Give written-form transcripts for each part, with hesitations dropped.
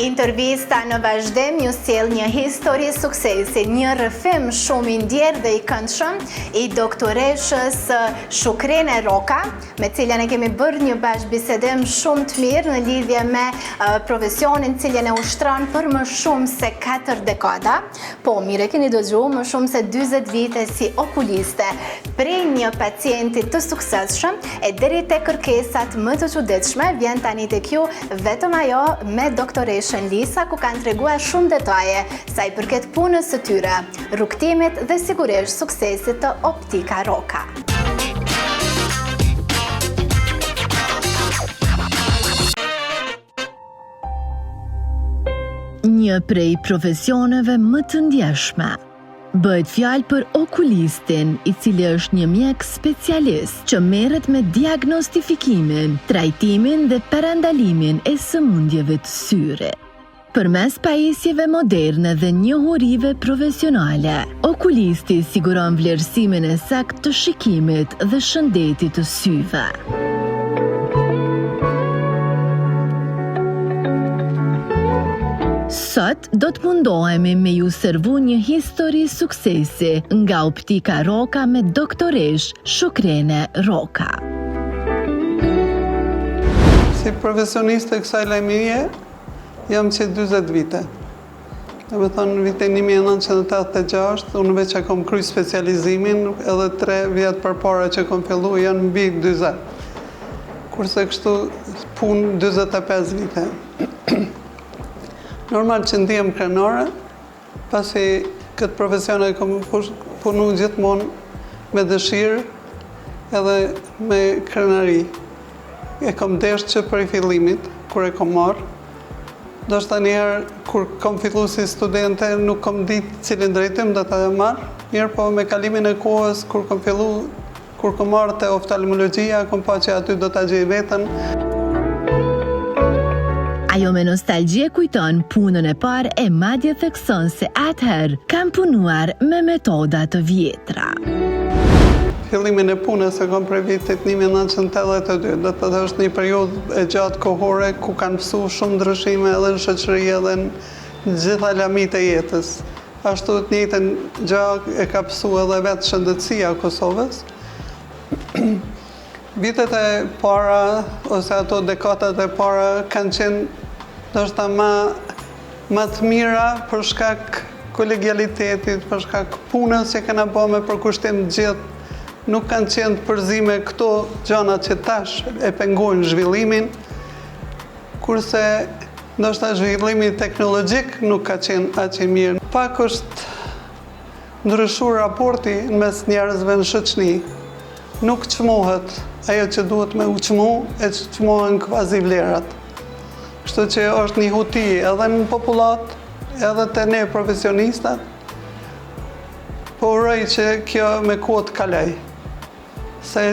Intervista në vazhdim ju sjell një histori suksesi, një rrëfim shumë i ndjerë dhe i këndshëm i doktoreshës Shukrene Roka, me cilën e kemi bërë një bashkëbisedim shumë të mirë në lidhje me profesionin cilën e ushtron për më shumë se 4 dekada. Po, mire keni dëgjuar, më shumë se 40 vite si okuliste, prej një pacientit të suksesshëm e deri te kërkesat më të çuditshme, vjen tani tek ju vetëm ajo me doktoreshën Lisa, ku kanë treguar shumë detaje sa i përket punës së tyre, rrugtimit dhe sigurisht suksesit të Optika Roka. Një prej profesioneve më të ndjeshme. Bëhet fjalë për okulistin, i cili është një mjek specialist që merret me diagnostifikimin, trajtimin dhe parandalimin e sëmundjeve të syrit. Përmes pajisjeve moderne dhe njohurive profesionale, okulisti siguron vlerësimin e saktë të shikimit dhe shëndetit të syve. Sot do të mundohemi me ju servu një histori suksesi nga Optika Roka me doktoresh Shukrene Roka. Si profesioniste kësaj lajmërie, jam që 20 vite. Dhe me thonë, në vitin 1986, unë veç e kom kry specializimin, edhe 3 vjetë për para që kom fillu, janë mbi 20. Kurse kështu punë 25 vite. Normal që ndihem krenare, pasi këtë profesion e kom punu gjithmonë me dëshirë edhe me krenari. E kom deshtë që për i fillimit, kur e kom marë. Do shta njerë, kur kom fillu si studente, nuk kom ditë cilin drejtim dhe ta dhe marë. Mirë po me kalimin e kohës, kur kom fillu, kur kom marë të oftalmologjia, kom pa që aty do të gjej vetën. Ajo me nostalgji e kujton punën e parë e madje thekson se atëherë kam punuar me metoda të vjetra. Fillimin e punës e kom prej vitit 1982, dhe të dhe është një periudhë e gjatë kohore ku kanë pësu shumë ndryshime edhe në shoqëri edhe në gjitha lamit e jetës. Ashtu të njëjtën gjë e ka pësu edhe vetë shëndetësia Kosovës. Vitet e para, ose ato dekatat e para, kanë qenë ndoshta më të mira për shkak kolegialitetit, për shkak punës që kena bërë me përkushtim gjithë. Nuk kanë qenë përzime këto gjanat që tash e pengojnë zhvillimin, kurse ndoshta zhvillimi teknologjik nuk ka qenë aq i mirë. Pak është ndryshuar raporti mes njerëzve në shoqëri. Nuk çmohet ajo që duhet me u çmu, e çmohen kvazi vlerat. Kështu që është një huti edhe në popullat, edhe të ne profesionistat, po uroj që kjo me kohë të kaloj. Se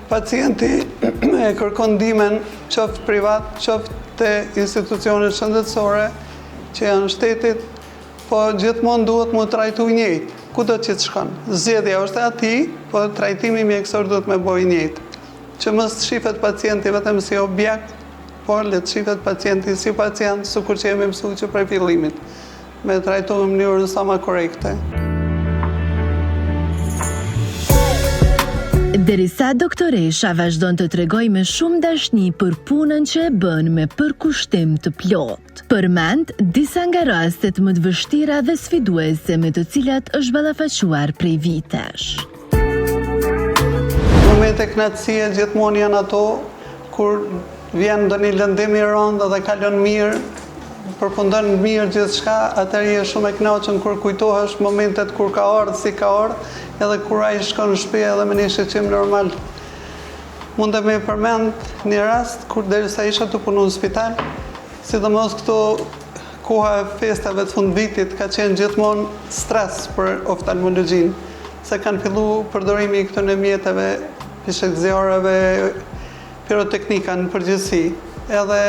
pacienti e kërkon ndihmën qoftë privat, qoftë te institucionet shëndetësore që janë shtetit, po gjithmonë duhet mu trajtu njëjtë. Kudo që të shkon. Zgjedhja është e atij, po trajtimi mjekësor duhet me bëjë njëjtë. Që mos të shifet pacienti vetëm si objekt, por le të shifet pacienti si pacient, sikur që jemi mësuar që prej fillimit, me trajtu në mënyrën sa më korrekte. Derisa doktoresha vazhdon të tregoj me shumë dashni për punën që e bën me përkushtim të plot. Përmend disa nga rastet më të vështira dhe sfiduese me të cilat është ballafaquar prej vitesh. Momente kënaqësie gjithmonë janë ato kur vjen ndonjë lëndim i rëndë dhe kalon mirë, përfundon mirë gjithçka, atëherë je shumë e kënaqur kur kujtohesh momentet kur ka ardhur si ka ardhur, edhe kur ai shkon në shtëpi edhe me një shqetësim normal. Mund të më përmend një rast kur derisa isha të punu në spital, sidomos këto koha e festave të fundvitit ka qenë gjithmonë stres për oftalmologjinë, se kanë fillu përdorimi i këtyre mjeteve, pishekëzjarëve, piroteknika në përgjithësi. Edhe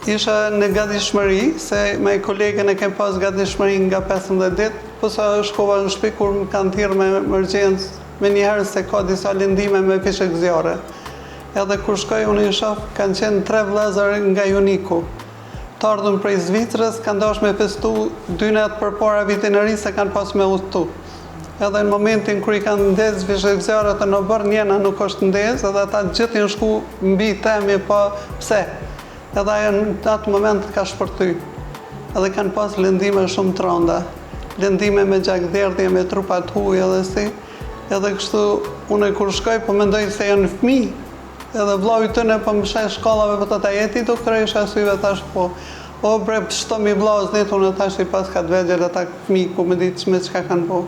isha në gatishmëri, se me kolegen e kem pas gatishmëri nga 15 ditë, po sa shkova në shtëpi kur më kanë thirrë me emergjencë, me njëherë se ka disa lindime me pishekëzjare. Edhe kur shkoj unë i shoh, kanë qenë 3 vëllezër nga Joniku. të ardhën prej Zvicrës, kanë dashur me festu 2 natë përpara vitin e ri se kanë pas me udhëtu. Edhe në momentin kur i kanë ndezë vishëgzjarët e në bërë njena nuk është ndezë, edhe ata gjithë janë shku mbi temi, po pse? Edhe ajo në atë moment ka shpërty. Edhe kanë pas lëndime shumë të rënda. Lëndime me gjakderdhje, me trupat huj edhe si. Edhe kështu, unë kur shkoj, po mendoj se janë fëmijë. Edhe vllau i tëne po më shaj shkollave, po të ta jeti doktoresha syve, thash po. O bre, shto mi vllau znit, unë thash i pas ka të vegjel ata fëmijë ku me ditë me çka kanë po.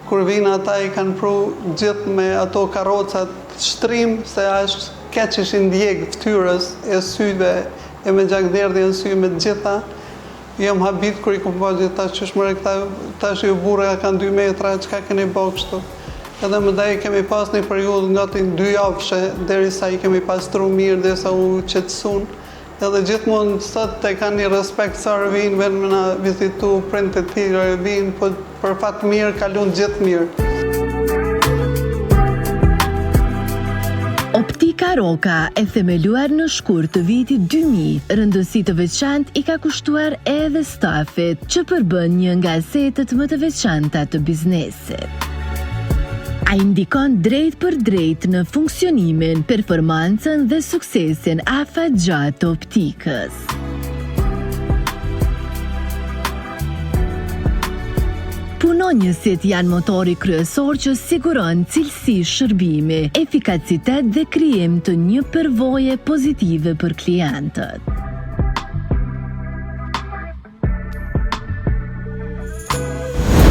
Kur vinë ata i kanë pru gjithë me ato karocat shtrim, se ashtë keq ishin djegë ftyrës e syve, e me gjakderdhje në sy me gjitha. Jam habit kur i ku po gjithë tash qëshmëre këta, tash i burra kanë 2 metra, çka keni bo kështu. Edhe më daj kemi pas një periudhë nga të 2 javëshe, derisa i kemi pastru mirë, derisa u qetësun. Edhe gjithmonë sot e kanë një respekt sa vinë, venë me na vizitu prindë të tjera e vinë, po për fatë mirë, kalun gjithë mirë. Optika Roka, e themeluar në shkurt të vitit 2000, rëndësi të veçantë i ka kushtuar edhe stafit, që përbën një nga asetet më të veçanta të biznesit. A indikon drejt për drejt në funksionimin, performancën dhe suksesin afatgjatë të optikës. Punonjësit janë motori kryesor që siguron cilësi shërbimi, efikacitet dhe krijim të një përvoje pozitive për klientët.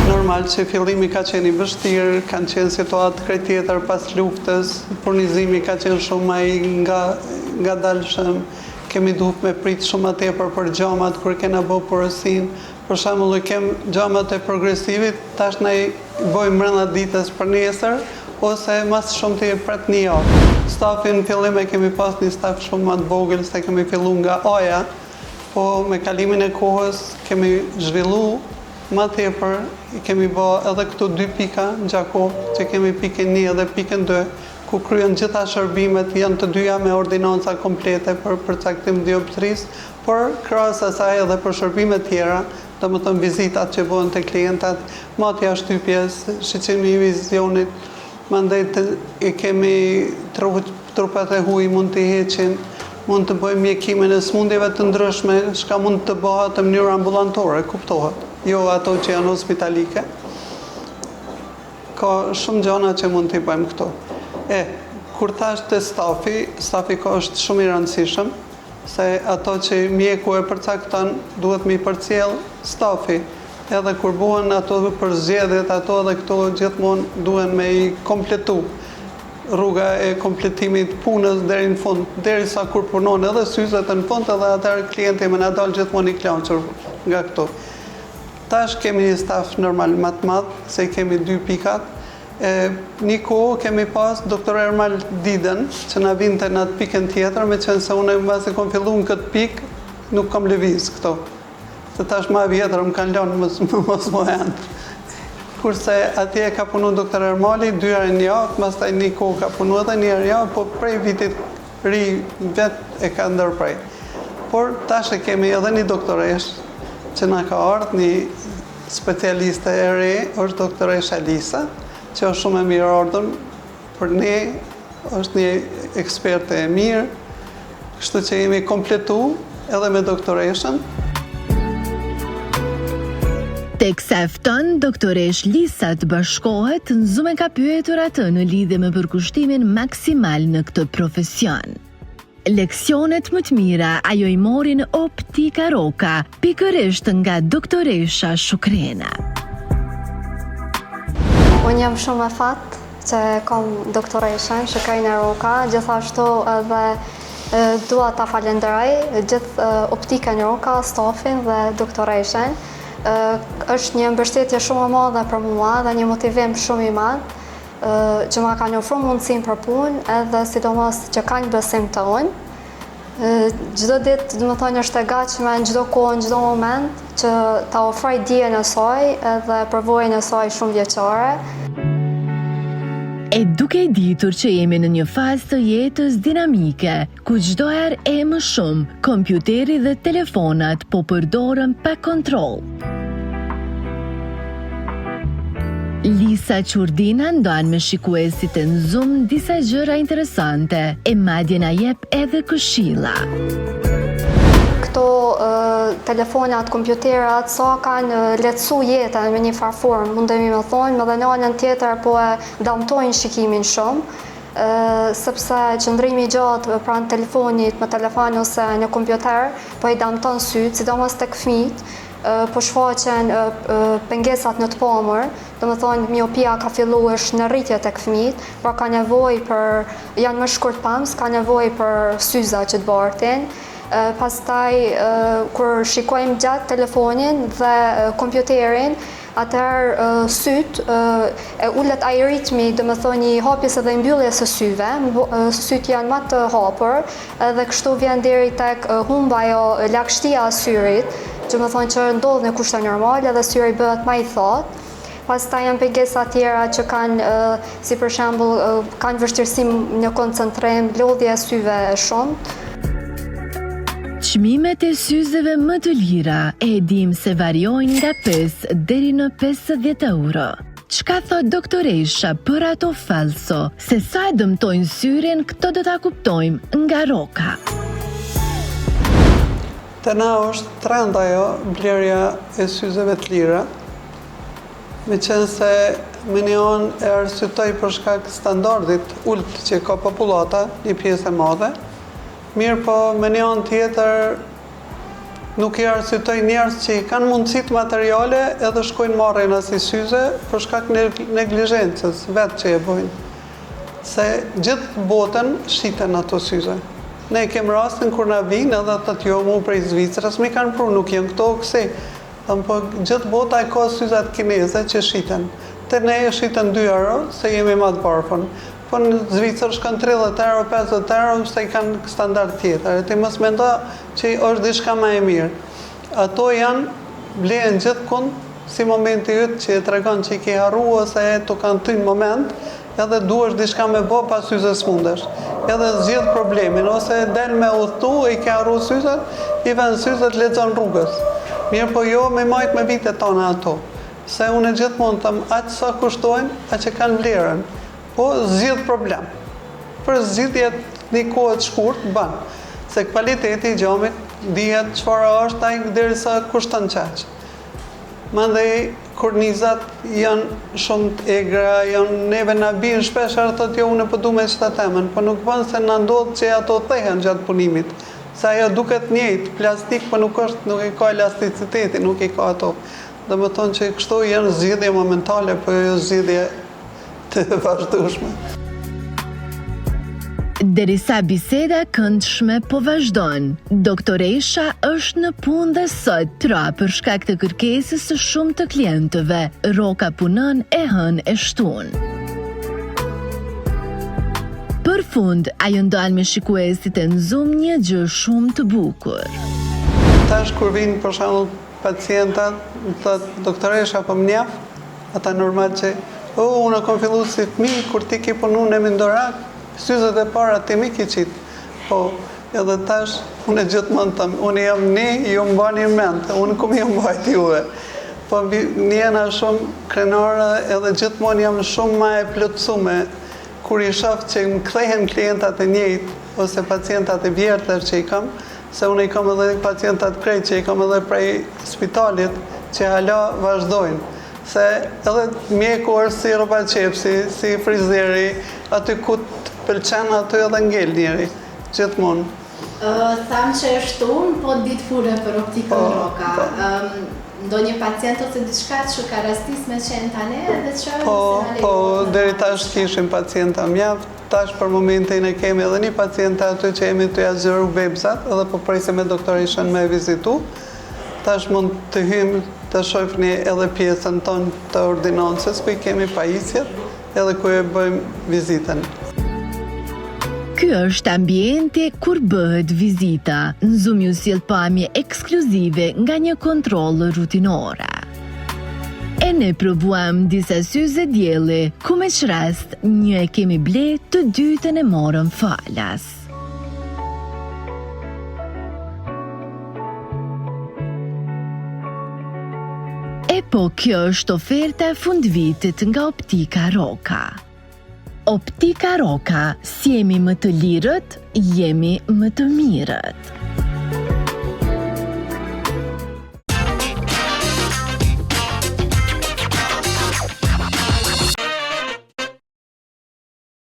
Normal që fillimi ka qenë i vështirë, kanë qenë situatë krejt tjetër pas luftës, furnizimi ka qenë shumë ai nga dalshëm, kemi duhet me prit shumë më tepër për gjamat kur kena bë porosin. Për shembull, kem gjamat e progresivit, tash ne i bojmë brenda ditës për nesër, ose mas shumë të pret një javë. Stafin në fillim e kemi pas një staf shumë më të vogël se kemi fillu nga A-ja, po me kalimin e kohës kemi zhvillu më tepër, i kemi bë edhe këtu 2 pika në Gjakov, që kemi pikën 1 edhe pikën 2, ku kryen gjitha shërbimet, janë të dyja me ordinanca komplete për përcaktim dioptrisë, por krahas asaj edhe për shërbime tjera, domethënë vizitat që bëhen te klientat, matja shtypjes, shiqimi i vizionit, mandej i kemi trupat e huaj mund të heqin, mund të bëjmë mjekimin e smundjeve të ndryshme, shka mund të bëhet në mënyrë ambulantore, kuptohet. Jo ato që janë hospitalike. Ka shumë gjëra që mund t'i bëjmë këto. Kur thash të stafi ka është shumë i rëndësishëm, se ato që mjeku e përcakton duhet mi përcjell stafi. Edhe kur buhen ato për zgjedhjet, ato edhe këto gjithmonë duhen me i kompletu. Rruga e kompletimit punës deri në fund, derisa kur punon edhe syzet në fund, edhe atëherë klienti më na dal gjithmonë i kënaqur nga këto. Tash kemi një staf normal më të madh, se kemi 2 pikat. Një kohë kemi pas doktor Ermal Diden, që na vinte në atë pikën tjetër, me qenë se unë mbasi kom filluar në këtë pikë, nuk kam lëviz këto. Se tash më vjetër më kanë lënë mos më ende. Kurse atje ka punu doktor Ermali 2 herë në javë, pastaj një kohë ka punu edhe 1 herë në javë, po prej vitit ri vet e ka ndërprej. Por tash e kemi edhe një doktoresh që na ka ardhur, një specialiste e re, është doktoresha Lisa, që është shumë e mirë ardhur për ne, është një eksperte e mirë, kështu që jemi kompletu edhe me doktoreshën. Teksa fton doktoresh Lisa të bashkohet, Nzume ka pyetur atë në lidhje me përkushtimin maksimal në këtë profesion. Leksionet më të mira ajo i mori në Optika Roka, pikërisht nga doktoresha Shukrena. Unë jam shumë e fatë që kam doktoreshen Shukrena Roka, gjithashtu edhe dua ta falenderoj gjithë Optikën Roka, stafin dhe doktoreshen. Është një mbështetje shumë e madhe për mua dhe një motivim shumë i madh që ma kanë ofruar mundësinë për punë, edhe sidomos që kanë besim të unë. Çdo ditë, domethënë, është e gatshme në çdo kohë, në çdo moment që ta ofroj dijen e saj edhe përvojën e saj shumë vjeçare. E duke ditur që jemi në një fazë të jetës dinamike, ku çdo herë e më shumë, kompjuteri dhe telefonat po përdoren pa kontroll. Lisa Qurdina ndoan me shikuesit e në Zoom disa gjëra interesante, e madje na jep edhe këshilla. Këto telefonat, kompjuterat, sa kanë lehtësu jetën me një farë formë, mundemi me thonë, me dhe në anën tjetër po e damtojnë shikimin shumë, sepse qëndrimi gjatë pranë telefonit, me telefon ose në kompjuter, po i damton sytë, sidomos tek fëmijët, po shfaqen pengesat në të pamër, do me thonë miopia ka fillu është në rritje tek fëmijët, pra ka nevojë për, janë më shkurtpams, ka nevojë për syza që të bartin. Pastaj, kur shikojmë gjatë telefonin dhe kompjuterin, atëherë sytë e ullet ajritmi, do me thonë një hapjes edhe mbylljes së syve, sytë janë më të hapur, dhe kështu vjen deri tek humba ajo lagështia e syrit, që me thonë që ndodh në kushte normale dhe syri bëhet më i thatë. Pastaj janë pengesa tjera që kanë, si për shembull, kanë vështirësi në koncentrim, lodhje e syve e shumt. Çmimet e syzeve më të lira e dim se variojnë nga 5 deri në 50 euro. Çka thot doktoresha për ato falso, se sa e dëmtojnë syrin, këto do ta kuptojmë nga Roka. Të na është trend ajo blerja e syzeve të lira, me qenë se me një anë e arsytoj për shkak standardit ult që ka popullata, një pjesë e madhe, mirë po me një anë tjetër nuk i arsytoj njerëz që i kanë mundësit materiale edhe shkojnë marrin asaj syze për shkak neglizhencës vetë që e bojnë. Se gjithë botën shiten ato syze. Ne kem rastin kur na vinë edhe thotë jo mu prej Zvicrës, mi kanë pru, nuk janë këto kësi. Po gjithë bota e ka syzat kineze që shiten. Te ne e shiten 2 euro, se jemi më të barfën. Po në Zvicër shkon 30 euro, 50 euro, se i kanë standard tjetër. Ti mos mendo që është diçka më e mirë. Ato janë blehen gjithkund, si momenti yt që e tregon që i ke harru ose të kanë ty në moment, edhe duhesh diçka me bë pas syzes mundesh. Edhe zgjidh problemin, ose del me udhtu, i ke harru syzet, i vën syzet, lexon rrugës. Mirë po jo me majt me vitet tona ato. Se unë gjithmonë thëm, aq sa kushtojnë, aq që kanë vlerën. Po zgjidh problem. Për zgjidhjet një kohë të shkurt bën. Se kvaliteti i gjamit dihet çfarë është ai derisa kushton çaq. Mandej kornizat janë shumë të egra, janë neve na bin shpesh thotë jo unë po du me çta temën, po nuk bën se na ndodh që ato thehen gjatë punimit. Se ajo duket njëjtë, plastik, po nuk e ka elasticiteti, nuk i ka ato. Dhe me thonë që kështu janë zgjidhje momentale, po jo zgjidhje të vazhdueshme. Derisa biseda këndshme po vazhdon, doktoresha është në punë dhe sot tra për shkak të kërkesës së shumë të klientëve. Roka punon e hën e shtun. Për fund, ajo ndal me shikuesit e në Zoom një gjë shumë të bukur. Tash kur vinë për shembull pacientat, thotë doktoresha po më njeh, ata normal që unë kam filluar si fëmijë kur ti ke punu në Mendorak, syzet e para ti mi ke qit. Po, edhe tash unë gjithmonë them, unë jam ne, ju mbani mend, unë kum jam mbajt juve. Po njena shumë krenare edhe gjithmonë jam shumë më e plotësuar kur i shoh që më kthehen klientat e njëjtë ose pacientat e vjetër që i kam, se unë i kam edhe pacientat krejt që i kam edhe prej spitalit që hala vazhdojnë. Se edhe mjeku është si rroba qepsi, si frizeri, aty ku të pëlqen aty edhe ngel njeri, gjithmonë. Tham që e shtun, po ditë fure për optikën Roka. Ndonjë pacient ose diçka që ka rastis me qenë tani edhe që... Po, deri tash kishim pacienta mjaft, tash për momentin e kemi edhe një pacienta aty që jemi të jazëru websat, edhe po presim me doktorishën me vizitu. Tash mund të hymë të shofni edhe pjesën tonë të ordinancës, ku i kemi pajisjet, edhe ku e bëjmë vizitën. Ky është ambienti kur bëhet vizita. Në Zoom ju sjell pamje ekskluzive nga një kontroll rutinore. E ne provuam disa syze dielli, ku me rast një e kemi ble, të dytën e morëm falas. E po, kjo është oferta e fundvitit nga Optika Roka. Optika Roka, si jemi më të lirët, jemi më të mirët.